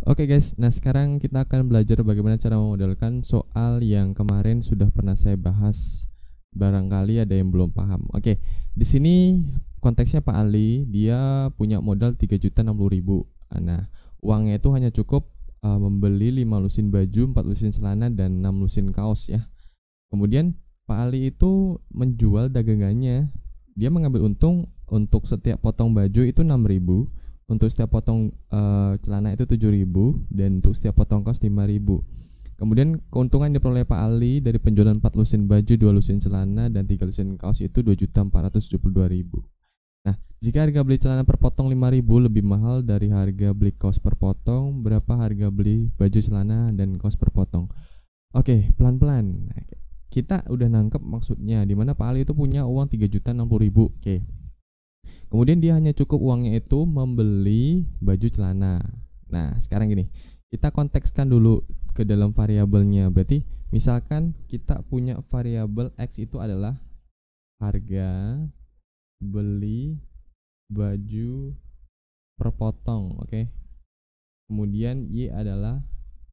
Oke guys, nah sekarang kita akan belajar bagaimana cara memodelkan soal yang kemarin sudah pernah saya bahas. Barangkali ada yang belum paham. Oke, di sini konteksnya Pak Ali, dia punya modal 3.060.000. Nah, uangnya itu hanya cukup membeli 5 lusin baju, 4 lusin celana, dan 6 lusin kaos ya. Kemudian Pak Ali itu menjual dagangannya. Dia mengambil untung untuk setiap potong baju itu 6.000, untuk setiap potong celana itu 7.000, dan untuk setiap potong kaos 5.000. Kemudian keuntungan diperoleh Pak Ali dari penjualan 4 lusin baju, 2 lusin celana, dan 3 lusin kaos itu 2.472.000. Nah, jika harga beli celana per potong 5.000 lebih mahal dari harga beli kaos per potong, berapa harga beli baju, celana, dan kaos per potong? Oke, pelan-pelan. Kita udah nangkep maksudnya, dimana Pak Ali itu punya uang 3.060.000. Oke. Kemudian dia hanya cukup uangnya itu membeli baju, celana. Nah, sekarang gini, kita kontekskan dulu ke dalam variabelnya. Berarti misalkan kita punya variabel X itu adalah harga beli baju per potong, oke. Kemudian Y adalah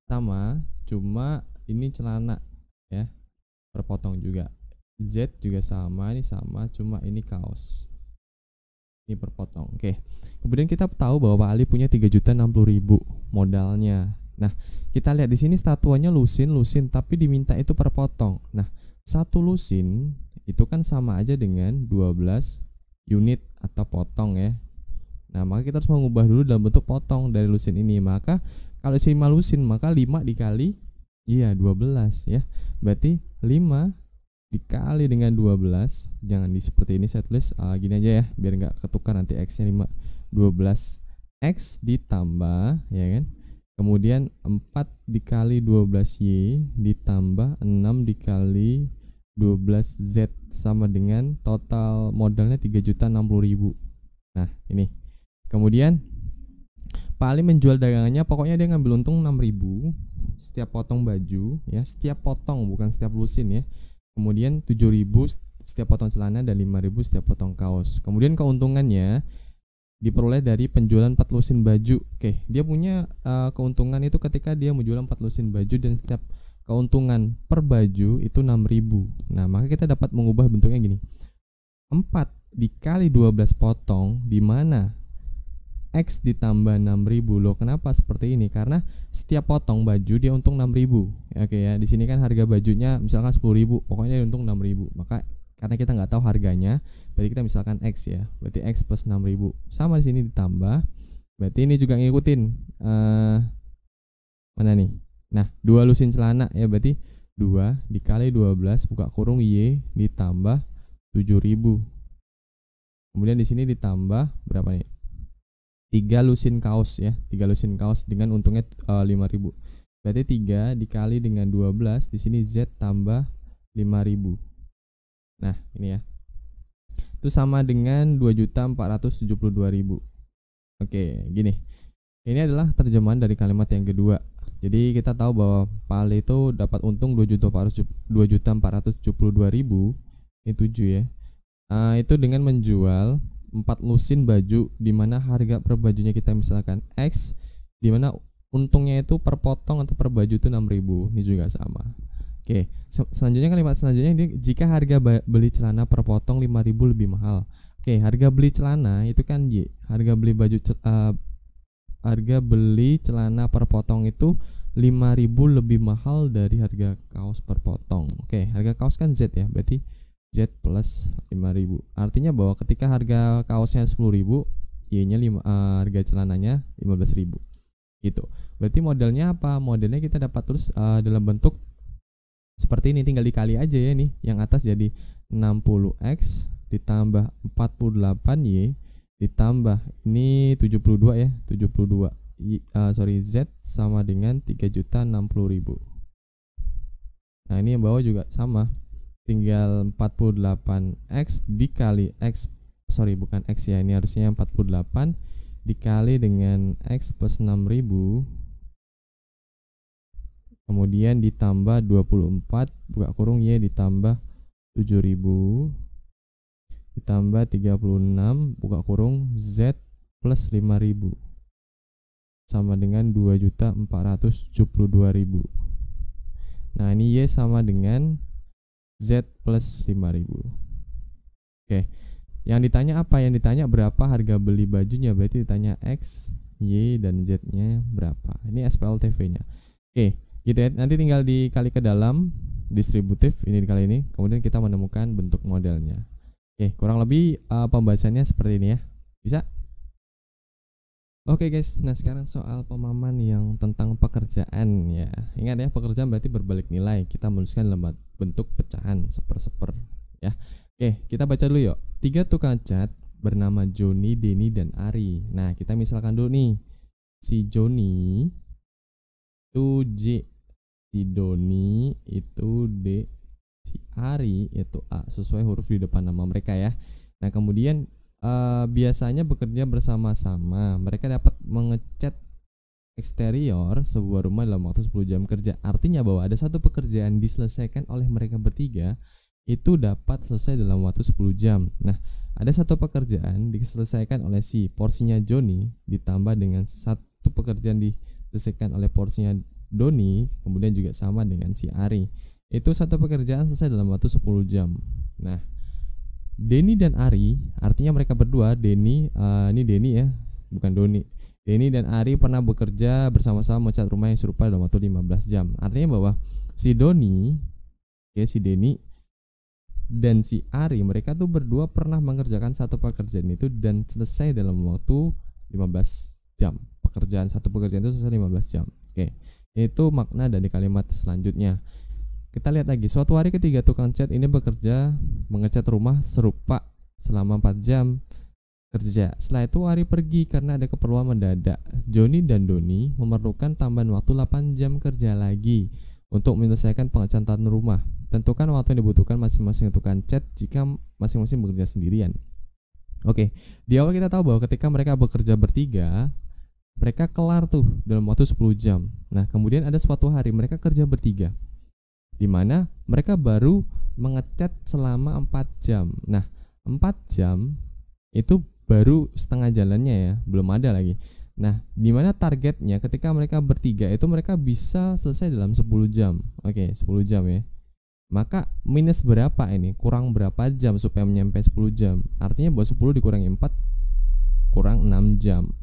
sama, cuma ini celana ya, per potong juga. Z juga sama, ini sama, cuma ini kaos. Ini per potong. Oke. Kemudian kita tahu bahwa Pak Ali punya 3.060.000 modalnya. Nah, kita lihat di sini satuannya lusin, tapi diminta itu per potong. Nah, satu lusin itu kan sama aja dengan 12 unit atau potong ya. Nah, maka kita harus mengubah dulu dalam bentuk potong dari lusin ini. Maka kalau isi 5 lusin, maka 5 dikali 12 ya. Berarti 5 dikali dengan 12. Jangan di seperti ini, saya tulis gini aja ya, biar nggak ketukar nanti X nya 5. 12 X ditambah ya kan, kemudian 4 dikali 12 Y ditambah 6 dikali 12 Z sama dengan total modalnya 3.060.000. Nah ini, kemudian Pak Ali menjual dagangannya, pokoknya dia ngambil untung 6.000 setiap potong baju ya, setiap potong bukan setiap lusin ya. Kemudian 7.000 setiap potong celana dan 5.000 setiap potong kaos. Kemudian keuntungannya diperoleh dari penjualan 4 lusin baju. Oke, dia punya keuntungan itu ketika dia menjual 4 lusin baju dan setiap keuntungan per baju itu 6.000. Nah, maka kita dapat mengubah bentuknya gini. 4 dikali 12 potong, di mana X ditambah 6.000. Loh, kenapa seperti ini? Karena setiap potong baju dia untung 6.000. Oke ya, di sini kan harga bajunya misalkan 10.000, pokoknya dia untung 6.000. Maka karena kita nggak tahu harganya, berarti kita misalkan X ya. Berarti X plus 6.000. Sama di sini ditambah. Berarti ini juga ngikutin mana nih? Nah, 2 lusin celana ya, berarti 2 dikali 12 buka kurung Y ditambah 7.000. Kemudian di sini ditambah berapa nih? 3 lusin kaos ya, 3 lusin kaos dengan untungnya 5.000. Berarti 3 dikali dengan 12, di sini Z tambah 5.000. Nah, ini ya. Itu sama dengan 2.472.000. Oke, gini. Ini adalah terjemahan dari kalimat yang kedua. Jadi kita tahu bahwa Pak Ali itu dapat untung 2.472.000. Ini 7 ya. Itu dengan menjual 4 lusin baju, dimana harga per bajunya kita misalkan X, dimana untungnya itu per potong atau per baju itu 6.000. Ini juga sama. Oke, selanjutnya kalimat selanjutnya ini, jika harga beli celana per potong 5.000 lebih mahal. Oke, harga beli celana itu kan Y, harga beli baju harga beli celana per potong itu 5.000 lebih mahal dari harga kaos per potong. Oke, harga kaos kan Z ya, berarti Z plus 5.000. Artinya bahwa ketika harga kaosnya 10.000, Y-nya harga celananya 15.000. Gitu. Berarti modelnya apa? Modelnya kita dapat terus dalam bentuk seperti ini, tinggal dikali aja ya nih. Yang atas jadi 60X ditambah 48Y ditambah ini 72 ya, 72. Z sama dengan 3.060.000. Nah, ini yang bawah juga sama. Tinggal 48X dikali X, bukan X ya, ini harusnya 48 dikali dengan X plus 6.000, kemudian ditambah 24 buka kurung Y ditambah 7.000 ditambah 36 buka kurung Z plus 5.000. sama dengan 2.472.000. Nah ini Y sama dengan Z plus 5.000. Oke, yang ditanya apa? Yang ditanya berapa harga beli bajunya, berarti ditanya X, Y, dan Z nya berapa. Ini SPLTV nya. Oke, gitu ya. Nanti tinggal dikali ke dalam distributif ini dikali ini, kemudian kita menemukan bentuk modelnya. Oke, kurang lebih pembahasannya seperti ini ya. Bisa? Oke guys, nah sekarang soal pemahaman yang tentang pekerjaan ya. Ingat ya, pekerjaan berarti berbalik nilai. Kita menuliskan dalam bentuk pecahan seper-seper ya. Oke, kita baca dulu yuk. 3 tukang cat bernama Joni, Denny, dan Ari. Nah, kita misalkan dulu nih. Si Joni itu J, si Doni itu D, si Ari itu A, sesuai huruf di depan nama mereka ya. Nah, kemudian biasanya bekerja bersama-sama. Mereka dapat mengecat eksterior sebuah rumah dalam waktu 10 jam kerja. Artinya bahwa ada satu pekerjaan diselesaikan oleh mereka bertiga itu dapat selesai dalam waktu 10 jam. Nah, ada satu pekerjaan diselesaikan oleh si porsinya Joni ditambah dengan satu pekerjaan diselesaikan oleh porsinya Doni, kemudian juga sama dengan si Ari. Itu satu pekerjaan selesai dalam waktu 10 jam. Nah, Denny dan Ari, artinya mereka berdua, Denny, ini Denny ya, bukan Doni. Denny dan Ari pernah bekerja bersama-sama mencat rumah yang serupa dalam waktu 15 jam. Artinya bahwa si Doni, ya si Denny dan si Ari, mereka tuh berdua pernah mengerjakan satu pekerjaan itu dan selesai dalam waktu 15 jam. Satu pekerjaan itu selesai 15 jam. Oke, itu makna dari kalimat selanjutnya. Kita lihat lagi, suatu hari ketiga tukang cat ini bekerja mengecat rumah serupa selama 4 jam kerja. Setelah itu Ari pergi karena ada keperluan mendadak. Joni dan Doni memerlukan tambahan waktu 8 jam kerja lagi untuk menyelesaikan pengecatan rumah. Tentukan waktu yang dibutuhkan masing-masing tukang cat jika masing-masing bekerja sendirian. Oke, di awal kita tahu bahwa ketika mereka bekerja bertiga, mereka kelar tuh dalam waktu 10 jam. Nah, kemudian ada suatu hari mereka kerja bertiga, di mana mereka baru mengecat selama 4 jam. Nah, 4 jam itu baru setengah jalannya ya, belum ada lagi. Nah, di mana targetnya ketika mereka bertiga itu mereka bisa selesai dalam 10 jam. Oke, 10 jam ya. Maka minus berapa ini? Kurang berapa jam supaya menyampai 10 jam? Artinya bahwa 10 dikurangi 4 kurang 6 jam.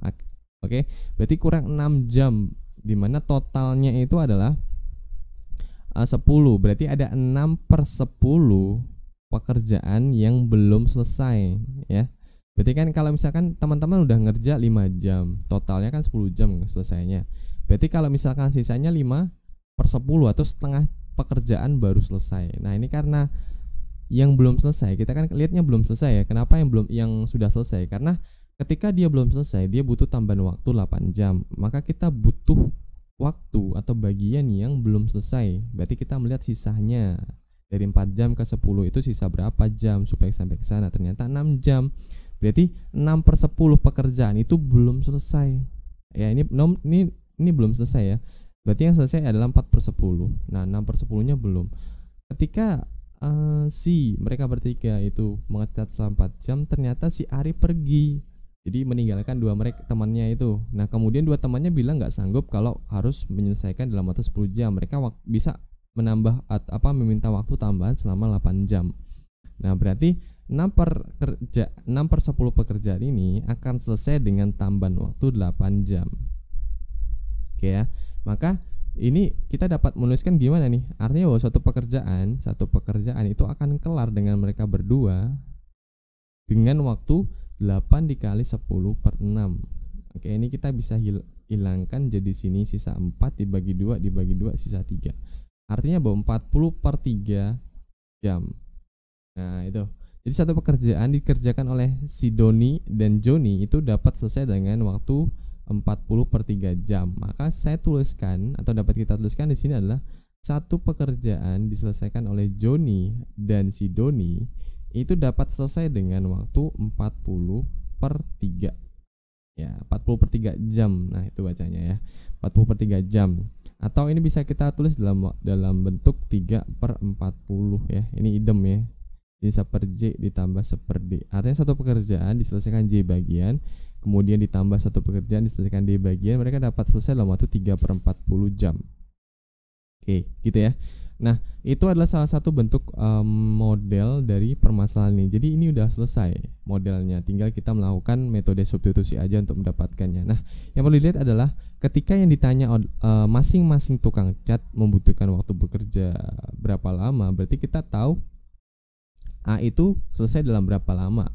Oke, berarti kurang 6 jam, di mana totalnya itu adalah 10. Berarti ada 6/10 pekerjaan yang belum selesai ya. Berarti kan kalau misalkan teman-teman udah ngerja 5 jam, totalnya kan 10 jam selesainya. Berarti kalau misalkan sisanya 5/10 atau setengah pekerjaan baru selesai. Nah, ini karena yang belum selesai, kita kan lihatnya belum selesai ya. Kenapa yang sudah selesai? Karena ketika dia belum selesai, dia butuh tambahan waktu 8 jam. Maka kita butuh waktu atau bagian yang belum selesai. Berarti kita melihat sisanya. Dari 4 jam ke 10 itu sisa berapa jam supaya sampai ke sana? Ternyata 6 jam. Berarti 6/10 pekerjaan itu belum selesai. Ya, ini belum selesai ya. Berarti yang selesai adalah 4/10. Nah, 6/10-nya belum. Ketika mereka bertiga itu mengecat selama 4 jam, ternyata si Ari pergi. Jadi meninggalkan dua mereka temannya itu. Nah, kemudian dua temannya bilang nggak sanggup kalau harus menyelesaikan dalam waktu 10 jam. Mereka bisa meminta waktu tambahan selama 8 jam. Nah, berarti 6/10 pekerjaan ini akan selesai dengan tambahan waktu 8 jam. Oke ya. Maka ini kita dapat menuliskan gimana nih? Artinya bahwa satu pekerjaan itu akan kelar dengan mereka berdua dengan waktu 8 dikali 10/6. Oke, ini kita bisa hilangkan jadi sini sisa 4 dibagi 2 sisa 3. Artinya bahwa 40/3 jam. Nah, itu. Jadi satu pekerjaan dikerjakan oleh si Doni dan Joni itu dapat selesai dengan waktu 40/3 jam. Maka saya tuliskan atau dapat kita tuliskan di sini adalah satu pekerjaan diselesaikan oleh Joni dan si Doni itu dapat selesai dengan waktu 40/3. Ya, 40/3 jam. Nah, itu bacanya ya. 40/3 jam. Atau ini bisa kita tulis dalam bentuk 3/40 ya. Ini idem ya. Jadi 1/J ditambah 1/D. Artinya satu pekerjaan diselesaikan J bagian kemudian ditambah satu pekerjaan diselesaikan di bagian, mereka dapat selesai dalam waktu 3/40 jam. Oke, gitu ya. Nah, itu adalah salah satu bentuk model dari permasalahan ini. Jadi ini udah selesai modelnya, tinggal kita melakukan metode substitusi aja untuk mendapatkannya. Nah, yang perlu dilihat adalah ketika yang ditanya masing-masing tukang cat membutuhkan waktu bekerja berapa lama, berarti kita tahu A itu selesai dalam berapa lama,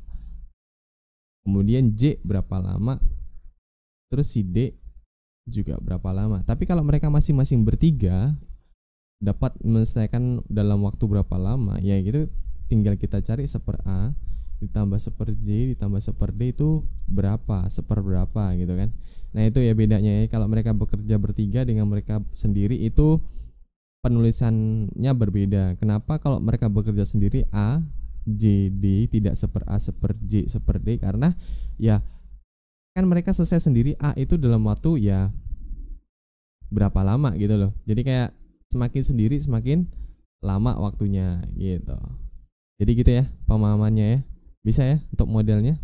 kemudian J berapa lama, terus si D juga berapa lama. Tapi kalau mereka masing-masing bertiga dapat menyelesaikan dalam waktu berapa lama, ya gitu, tinggal kita cari seper A ditambah seper J ditambah seper D itu berapa, seper berapa gitu kan. Nah itu ya bedanya ya, kalau mereka bekerja bertiga dengan mereka sendiri itu penulisannya berbeda. Kenapa kalau mereka bekerja sendiri A, J, D tidak seper A, seper J, seper D, karena ya kan mereka selesai sendiri A itu dalam waktu ya berapa lama gitu loh. Jadi kayak semakin sendiri semakin lama waktunya gitu. Jadi gitu ya pemahamannya ya. Bisa ya untuk modelnya.